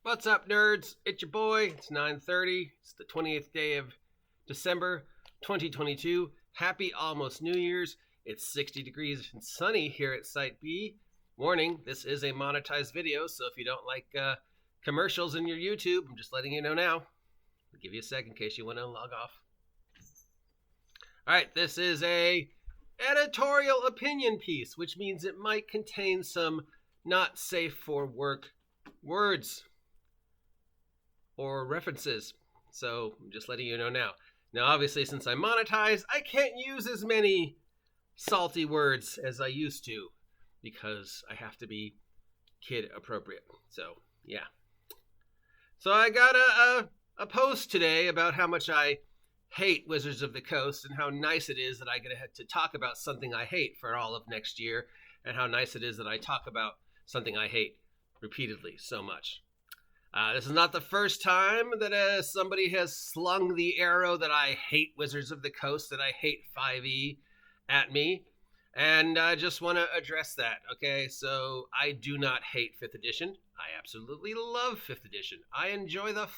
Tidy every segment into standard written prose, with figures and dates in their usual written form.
What's up, nerds? It's your boy. It's 9:30. It's the 20th day of December, 2022. Happy almost New Year's. It's 60 degrees and sunny here at Site B. Warning, this is a monetized video, so if you don't like commercials in your YouTube, I'm just letting you know now. I'll give you a sec in case you want to log off. All right, this is a editorial opinion piece, which means it might contain some not safe for work words or references. So I'm just letting you know now. Now, obviously, since I'm monetized, I can't use as many salty words as I used to because I have to be kid appropriate. So, yeah. So I got a post today about how much I hate Wizards of the Coast and how nice it is that I get to talk about something I hate for all of next year, and how nice it is that I talk about something I hate repeatedly so much. This is not the first time that somebody has slung the arrow that I hate Wizards of the Coast, that I hate 5e at me, and I just want to address that, okay? So I do not hate 5th edition. I absolutely love 5th edition. I enjoy the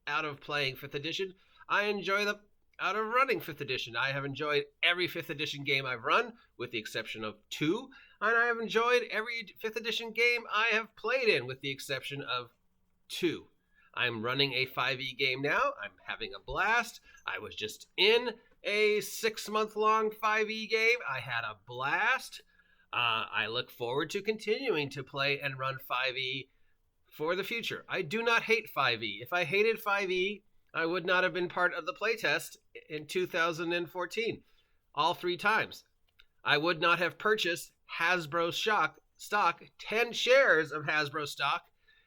out of playing 5th edition. I enjoy the out of running 5th edition. I have enjoyed every 5th edition game I've run, with the exception of 2, and I have enjoyed every 5th edition game I have played in, with the exception of 2. I'm running a 5e game now. I'm having a blast. I was just in a 6-month-long 5e game. I had a blast. I look forward to continuing to play and run 5e for the future. I do not hate 5e. If I hated 5e, I would not have been part of the playtest in 2014, all 3 times. I would not have purchased Hasbro stock, 10 shares of Hasbro stock,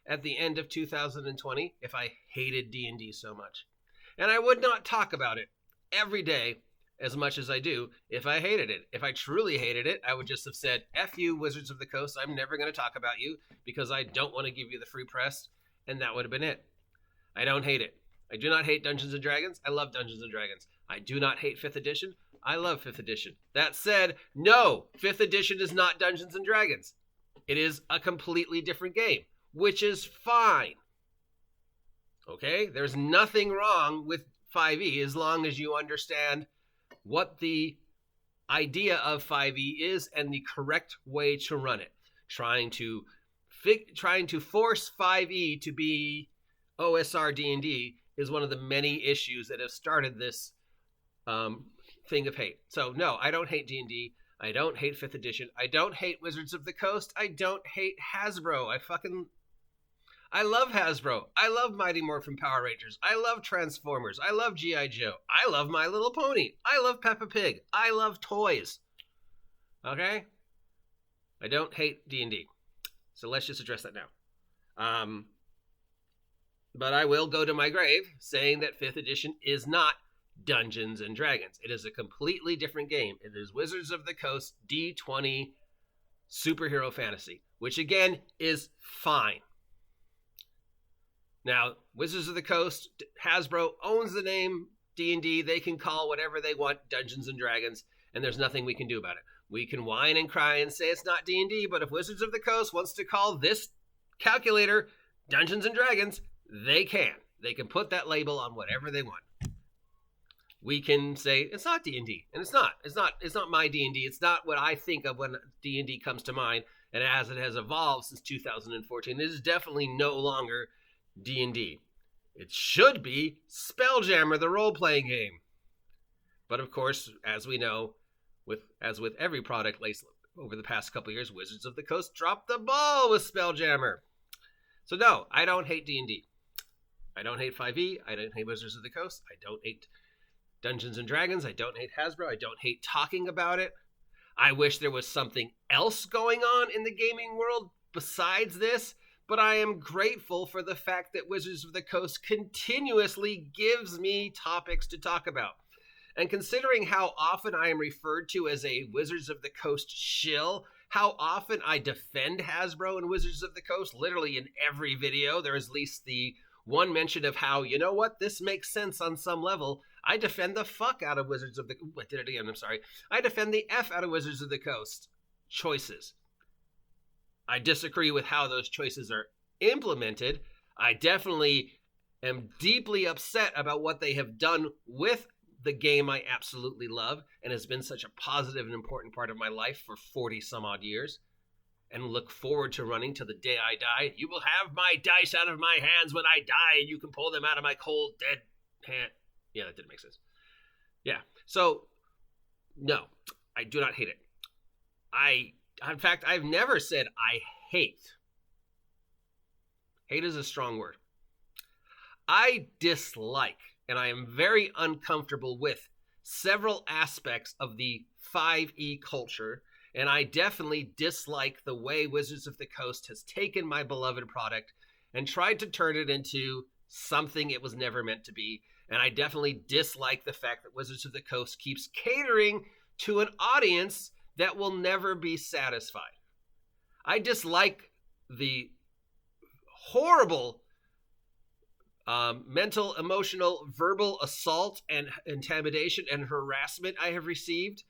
at the end of 2020 if I hated D&D so much. And I would not talk about it every day as much as I do if I hated it. If I truly hated it, I would just have said, F you, Wizards of the Coast, I'm never going to talk about you because I don't want to give you the free press, and that would have been it. I don't hate it. I do not hate Dungeons & Dragons. I love Dungeons & Dragons. I do not hate 5th edition. I love 5th edition. That said, no, 5th edition is not Dungeons & Dragons. It is a completely different game, which is fine. Okay? There's nothing wrong with 5e as long as you understand what the idea of 5e is and the correct way to run it. Trying to force 5e to be OSR D&D is one of the many issues that have started this thing of hate. So no, I don't hate D&D. I don't hate 5th edition. I don't hate Wizards of the Coast. I don't hate Hasbro. I love Hasbro. I love Mighty Morphin Power Rangers. I love Transformers. I love G.I. Joe. I love My Little Pony. I love Peppa Pig. I love toys. Okay? I don't hate D&D. So let's just address that now. But I will go to my grave saying that 5th edition is not Dungeons & Dragons. It is a completely different game. It is Wizards of the Coast D20 superhero fantasy, which again is fine. Now, Wizards of the Coast, Hasbro owns the name D&D. They can call whatever they want Dungeons & Dragons, and there's nothing we can do about it. We can whine and cry and say it's not D&D, but if Wizards of the Coast wants to call this calculator Dungeons & Dragons, they can. They can put that label on whatever they want. We can say it's not D&D, and it's not. It's not my D&D. It's not what I think of when D&D comes to mind, and as it has evolved since 2014, it is definitely no longer D&D. It should be Spelljammer, the role-playing game. But of course, as we know, as with every product over the past couple years, Wizards of the Coast dropped the ball with Spelljammer. So no, I don't hate D&D. I don't hate 5e. I don't hate Wizards of the Coast. I don't hate Dungeons & Dragons. I don't hate Hasbro. I don't hate talking about it. I wish there was something else going on in the gaming world besides this, but I am grateful for the fact that Wizards of the Coast continuously gives me topics to talk about. And considering how often I am referred to as a Wizards of the Coast shill, how often I defend Hasbro and Wizards of the Coast, literally in every video, there is at least the one mention of how, you know what, this makes sense on some level. I defend the fuck out of Wizards of the... I did it again, I'm sorry. I defend the F out of Wizards of the Coast choices. I disagree with how those choices are implemented. I definitely am deeply upset about what they have done with the game I absolutely love and has been such a positive and important part of my life for 40 some odd years, and look forward to running to the day I die. You will have my dice out of my hands when I die, and you can pull them out of my cold, dead hand. Yeah, that didn't make sense. Yeah, so, no, I do not hate it. In fact, I've never said I hate. Hate is a strong word. I dislike, and I am very uncomfortable with several aspects of the 5e culture, and I definitely dislike the way Wizards of the Coast has taken my beloved product and tried to turn it into something it was never meant to be. And I definitely dislike the fact that Wizards of the Coast keeps catering to an audience that will never be satisfied. I dislike the horrible mental, emotional, verbal assault and intimidation and harassment I have received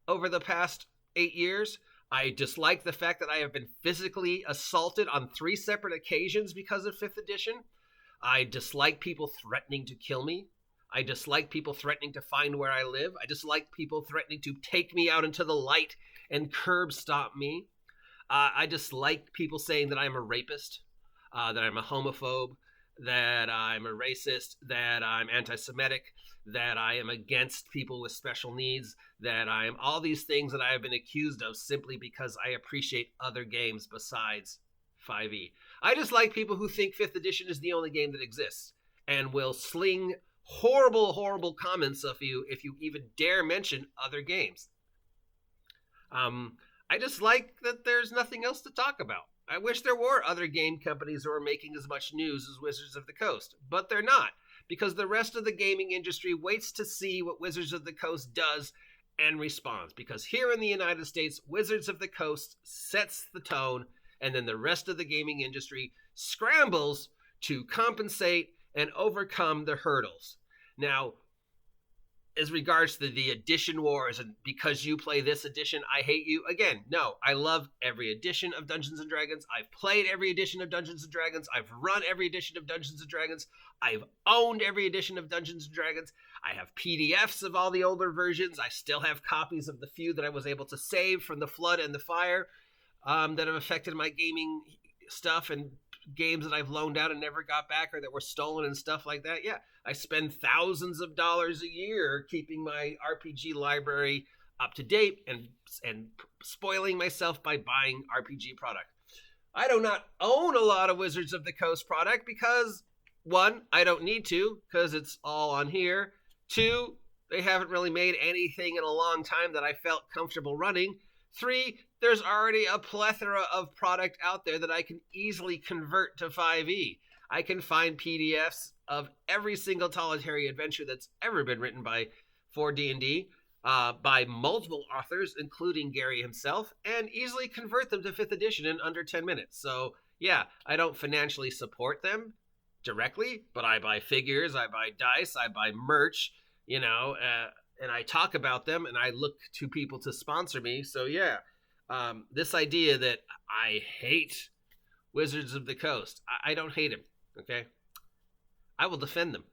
over the past 8 years. I dislike the fact that I have been physically assaulted on 3 separate occasions because of 5th edition. I dislike people threatening to kill me. I dislike people threatening to find where I live. I dislike people threatening to take me out into the light and curb stomp me. I dislike people saying that I'm a rapist, that I'm a homophobe, that I'm a racist, that I'm anti-Semitic, that I am against people with special needs, that I am all these things that I have been accused of simply because I appreciate other games besides 5e. I just like people who think 5th edition is the only game that exists and will sling horrible, horrible comments of you if you even dare mention other games. I just like that there's nothing else to talk about. I wish there were other game companies that were making as much news as Wizards of the Coast, but they're not, because the rest of the gaming industry waits to see what Wizards of the Coast does and responds. Because here in the United States, Wizards of the Coast sets the tone, and then the rest of the gaming industry scrambles to compensate and overcome the hurdles. Now, as regards to the edition wars and because you play this edition, I hate you. Again, no, I love every edition of Dungeons & Dragons. I've played every edition of Dungeons & Dragons. I've run every edition of Dungeons & Dragons. I've owned every edition of Dungeons & Dragons. I have PDFs of all the older versions. I still have copies of the few that I was able to save from the flood and the fire that have affected my gaming stuff and games that I've loaned out and never got back or that were stolen and stuff like that. Yeah, I spend thousands of dollars a year keeping my RPG library up to date and spoiling myself by buying RPG product. I do not own a lot of Wizards of the Coast product because, 1, I don't need to because it's all on here. 2, they haven't really made anything in a long time that I felt comfortable running. 3, there's already a plethora of product out there that I can easily convert to 5e. I can find PDFs of every single solitary adventure that's ever been written for D&D by multiple authors, including Gary himself, and easily convert them to 5th edition in under 10 minutes. So, yeah, I don't financially support them directly, but I buy figures, I buy dice, I buy merch, and I talk about them, and I look to people to sponsor me. So, yeah, this idea that I hate Wizards of the Coast, I don't hate them, okay? I will defend them.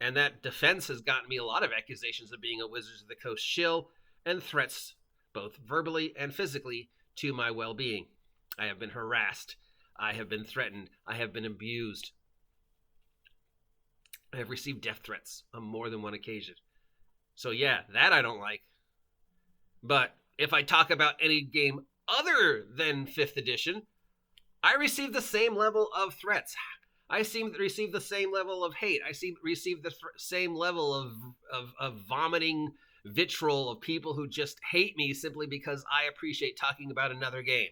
And that defense has gotten me a lot of accusations of being a Wizards of the Coast shill and threats, both verbally and physically, to my well-being. I have been harassed. I have been threatened. I have been abused. I have received death threats on more than one occasion. So yeah, that I don't like. But if I talk about any game other than 5th edition, I receive the same level of threats. I receive the same level of hate. I receive the same level of vomiting vitriol of people who just hate me simply because I appreciate talking about another game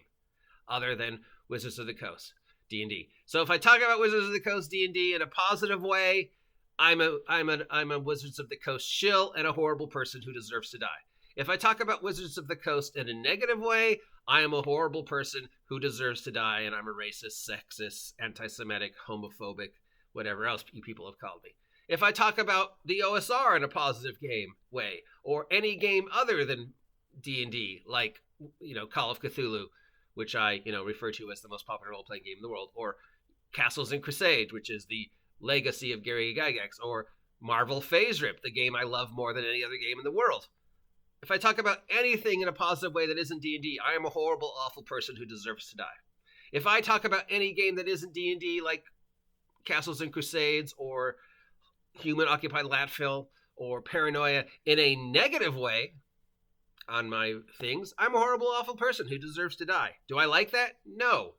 other than Wizards of the Coast, D&D. So if I talk about Wizards of the Coast, D&D in a positive way, I'm a Wizards of the Coast shill and a horrible person who deserves to die. If I talk about Wizards of the Coast in a negative way, I am a horrible person who deserves to die, and I'm a racist, sexist, anti-Semitic, homophobic, whatever else you people have called me. If I talk about the OSR in a positive game way, or any game other than D&D, like, Call of Cthulhu, which I, refer to as the most popular role-playing game in the world, or Castles and Crusades, which is the legacy of Gary Gygax, or Marvel Phase Rip, the game I love more than any other game in the world. If I talk about anything in a positive way that isn't D&D, I am a horrible, awful person who deserves to die. If I talk about any game that isn't D&D, like Castles and Crusades, or Human Occupied Landfill, or Paranoia, in a negative way on my things, I'm a horrible, awful person who deserves to die. Do I like that? No.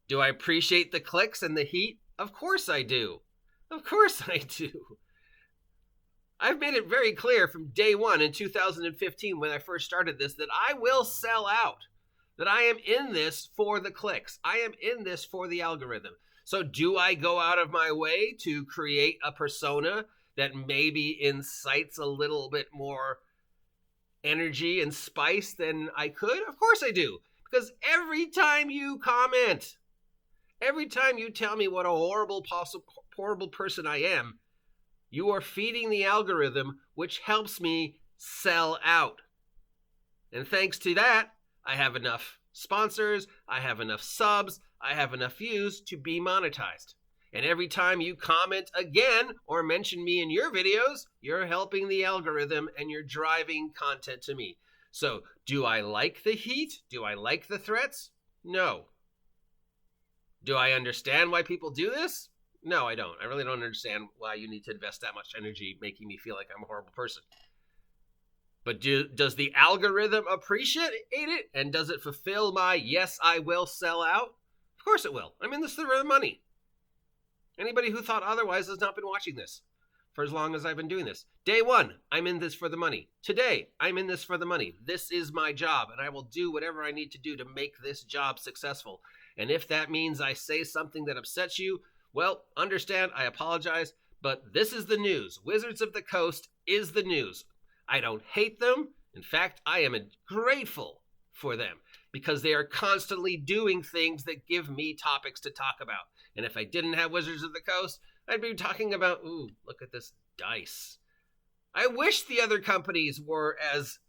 Do I appreciate the clicks and the heat? Of course I do. Of course I do. I've made it very clear from day one in 2015 when I first started this that I will sell out. That I am in this for the clicks. I am in this for the algorithm. So do I go out of my way to create a persona that maybe incites a little bit more energy and spice than I could? Of course I do. Because every time you comment, every time you tell me what a horrible person I am, you are feeding the algorithm, which helps me sell out. And thanks to that, I have enough sponsors, I have enough subs, I have enough views to be monetized. And every time you comment again or mention me in your videos, you're helping the algorithm and you're driving content to me. So, do I like the heat? Do I like the threats? No. Do I understand why people do this? No, I don't. I really don't understand why you need to invest that much energy making me feel like I'm a horrible person. But does the algorithm appreciate it? And does it fulfill my, yes, I will sell out? Of course it will. I'm in this for the money. Anybody who thought otherwise has not been watching this for as long as I've been doing this. Day one, I'm in this for the money. Today, I'm in this for the money. This is my job, and I will do whatever I need to do to make this job successful. And if that means I say something that upsets you, well, understand, I apologize, but this is the news. Wizards of the Coast is the news. I don't hate them. In fact, I am grateful for them because they are constantly doing things that give me topics to talk about. And if I didn't have Wizards of the Coast, I'd be talking about, ooh, look at this dice. I wish the other companies were as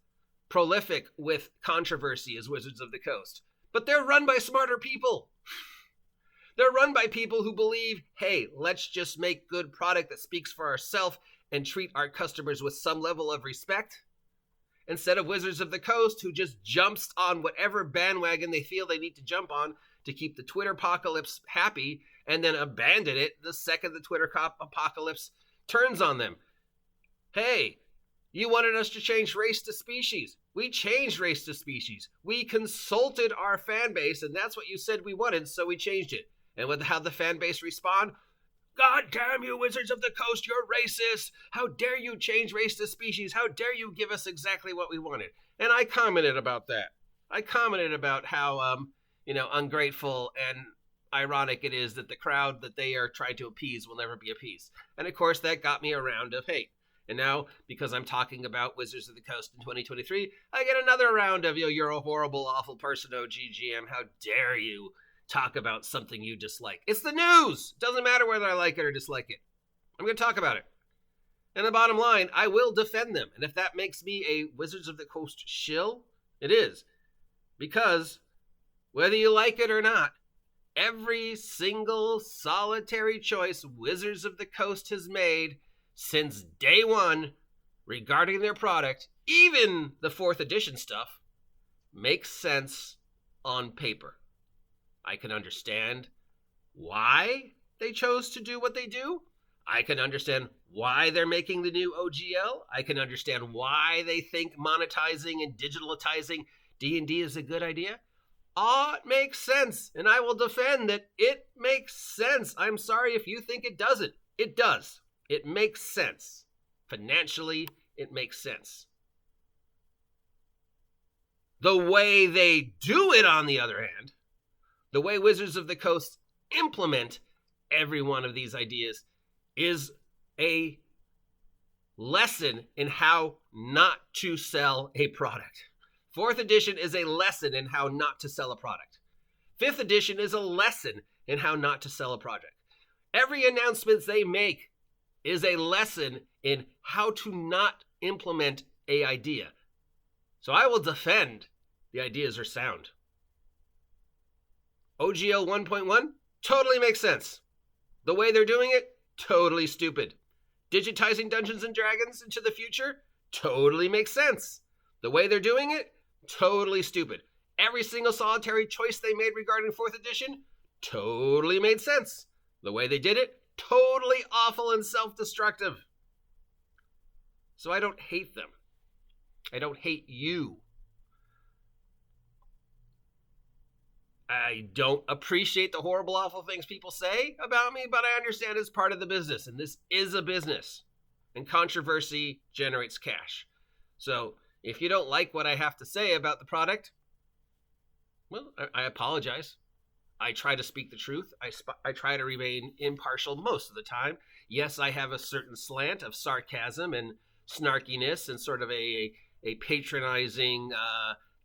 prolific with controversy as Wizards of the Coast, but they're run by smarter people. They're run by people who believe, hey, let's just make good product that speaks for ourselves and treat our customers with some level of respect. Instead of Wizards of the Coast, who just jumps on whatever bandwagon they feel they need to jump on to keep the Twitter apocalypse happy and then abandon it the second the Twitter apocalypse turns on them. Hey, you wanted us to change race to species. We changed race to species. We consulted our fan base, and that's what you said we wanted, so we changed it. And how'd the fan base respond? God damn you, Wizards of the Coast, you're racist. How dare you change race to species? How dare you give us exactly what we wanted? And I commented about that. I commented about how, ungrateful and ironic it is that the crowd that they are trying to appease will never be appeased. And of course, that got me a round of hate. And now, because I'm talking about Wizards of the Coast in 2023, I get another round of, you're a horrible, awful person, OGGM. How dare you talk about something you dislike? It's the news. Doesn't matter whether I like it or dislike it. I'm going to talk about it. And the bottom line, I will defend them. And if that makes me a Wizards of the Coast shill, it is. Because whether you like it or not, every single solitary choice Wizards of the Coast has made since day one regarding their product, even the 4th edition stuff, makes sense on paper. I can understand why they chose to do what they do. I can understand why they're making the new OGL. I can understand why they think monetizing and digitalizing D&D is a good idea. All it makes sense, and I will defend that it makes sense. I'm sorry if you think it doesn't. It does. It makes sense. Financially, it makes sense. The way they do it, on the other hand, the way Wizards of the Coast implement every one of these ideas is a lesson in how not to sell a product. 4th edition is a lesson in how not to sell a product. 5th edition is a lesson in how not to sell a product. Every announcement they make is a lesson in how to not implement an idea. So I will defend the ideas are sound. OGL 1.1, totally makes sense. The way they're doing it, totally stupid. Digitizing Dungeons and Dragons into the future, totally makes sense. The way they're doing it, totally stupid. Every single solitary choice they made regarding 4th edition, totally made sense. The way they did it, totally awful and self-destructive. So I don't hate them. I don't hate you. I don't appreciate the horrible, awful things people say about me, but I understand it's part of the business, and this is a business, and controversy generates cash. So if you don't like what I have to say about the product, well, I apologize. I try to speak the truth. I try to remain impartial most of the time. Yes, I have a certain slant of sarcasm and snarkiness and sort of a patronizing,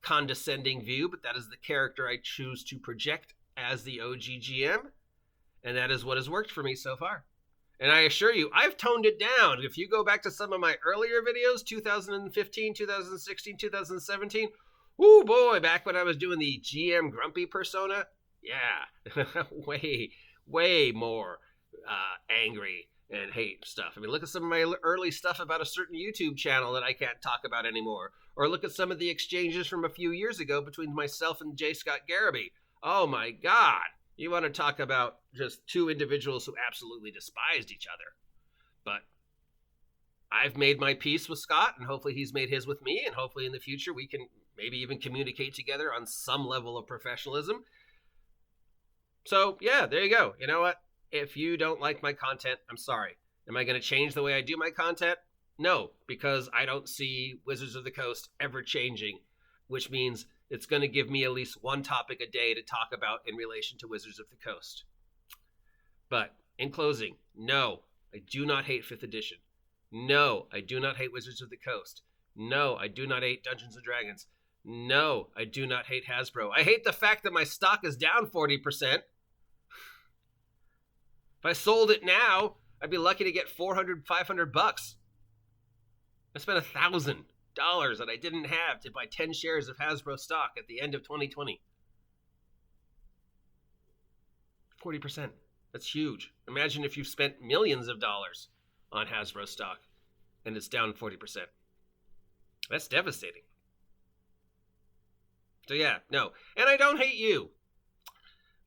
condescending view, but that is the character I choose to project as the OGGM, and that is what has worked for me so far. And I assure you, I've toned it down. If you go back to some of my earlier videos, 2015, 2016, 2017, whoo boy, back when I was doing the GM Grumpy persona, yeah, way more angry and hate stuff. I mean, look at some of my early stuff about a certain YouTube channel that I can't talk about anymore. Or look at some of the exchanges from a few years ago between myself and J. Scott Garraby. Oh my God. You want to talk about just two individuals who absolutely despised each other. But I've made my peace with Scott, and hopefully he's made his with me, and hopefully in the future we can maybe even communicate together on some level of professionalism. So yeah, there you go. You know what? If you don't like my content, I'm sorry. Am I going to change the way I do my content? No, because I don't see Wizards of the Coast ever changing, which means it's going to give me at least one topic a day to talk about in relation to Wizards of the Coast. But in closing, no, I do not hate 5th edition. No, I do not hate Wizards of the Coast. No, I do not hate Dungeons and Dragons. No, I do not hate Hasbro. I hate the fact that my stock is down 40%. If I sold it now, I'd be lucky to get $400, $500. I spent $1,000 that I didn't have to buy 10 shares of Hasbro stock at the end of 2020. 40%. That's huge. Imagine if you've spent millions of dollars on Hasbro stock and it's down 40%. That's devastating. So yeah, no. And I don't hate you.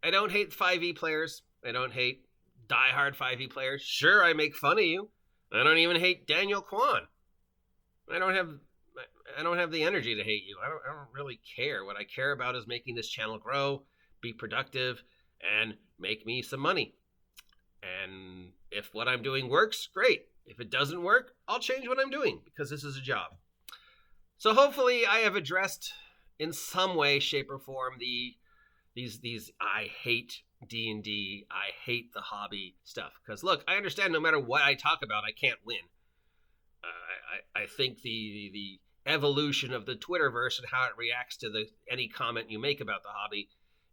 I don't hate 5e players. I don't hate diehard 5e players. Sure, I make fun of you. I don't even hate Daniel Kwan. I don't have the energy to hate you. I don't really care. What I care about is making this channel grow, be productive, and make me some money. And if what I'm doing works, great. If it doesn't work, I'll change what I'm doing because this is a job. So hopefully I have addressed in some way, shape, or form these I hate D&D, I hate the hobby stuff. Because look, I understand no matter what I talk about, I can't win. I think the evolution of the Twitterverse and how it reacts to any comment you make about the hobby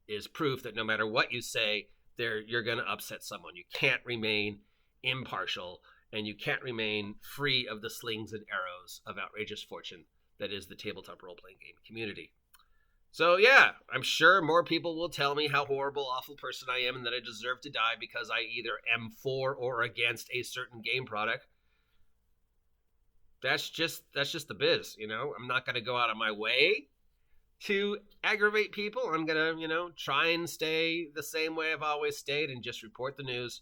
is proof that no matter what you say, you're going to upset someone. You can't remain impartial, and you can't remain free of the slings and arrows of outrageous fortune that is the tabletop role-playing game community. So yeah, I'm sure more people will tell me how horrible, awful person I am and that I deserve to die because I either am for or against a certain game product. That's just the biz, you know? I'm not going to go out of my way to aggravate people. I'm going to, try and stay the same way I've always stayed and just report the news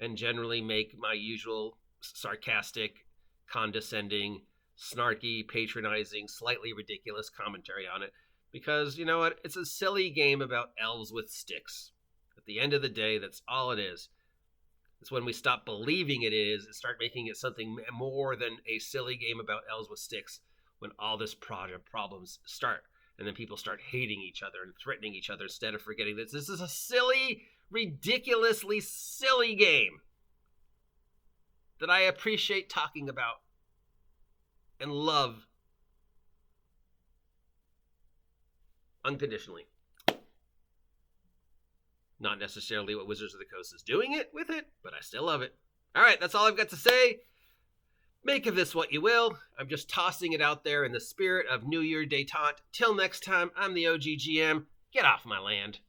and generally make my usual sarcastic, condescending, snarky, patronizing, slightly ridiculous commentary on it. Because, you know what? It's a silly game about elves with sticks. At the end of the day, that's all it is. It's when we stop believing it is and start making it something more than a silly game about elves with sticks when all this problems start. And then people start hating each other and threatening each other instead of forgetting that this is a silly, ridiculously silly game that I appreciate talking about and love unconditionally. Not necessarily what Wizards of the Coast is doing with it, but I still love it. All right, that's all I've got to say. Make of this what you will. I'm just tossing it out there in the spirit of New Year détente. Till next time, I'm the OGGM. Get off my land.